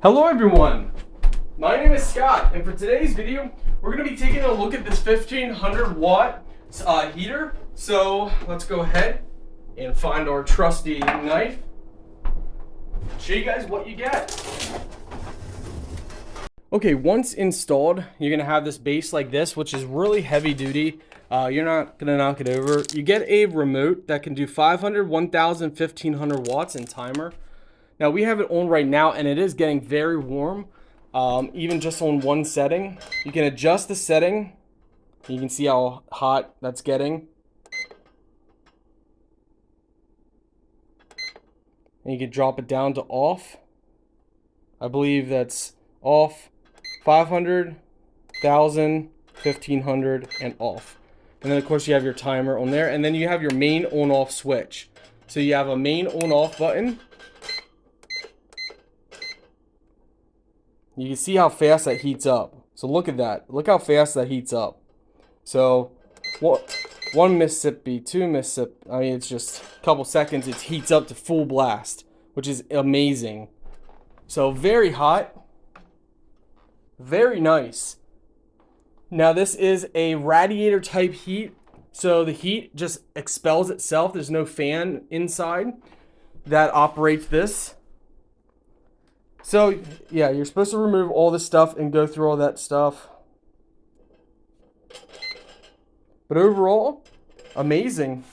Hello everyone, my name is Scott, and for today's video we're going to be taking a look at this 1500 watt heater. So let's go ahead and find our trusty knife, show you guys what you get. Okay, once installed you're going to have this base like this, which is really heavy duty. You're not going to knock it over. You get a remote that can do 500, 1000, 1500 watts and timer. Now we have it on right now and it is getting very warm, even just on one setting. You can adjust the setting. You can see how hot that's getting. And you can drop it down to off. I believe that's off, 500, 1000, 1500, and off. And then of course you have your timer on there, and then you have your main on-off switch. So you have a main on-off button. You can see how fast that heats up. So look at that. Look how fast that heats up. So one Mississippi, two Mississippi. I mean, it's just a couple seconds. It heats up to full blast, which is amazing. So very hot. Very nice. Now this is a radiator type heat. So the heat just expels itself. There's no fan inside that operates this. So, yeah, you're supposed to remove all this stuff and go through all that stuff. But overall, amazing.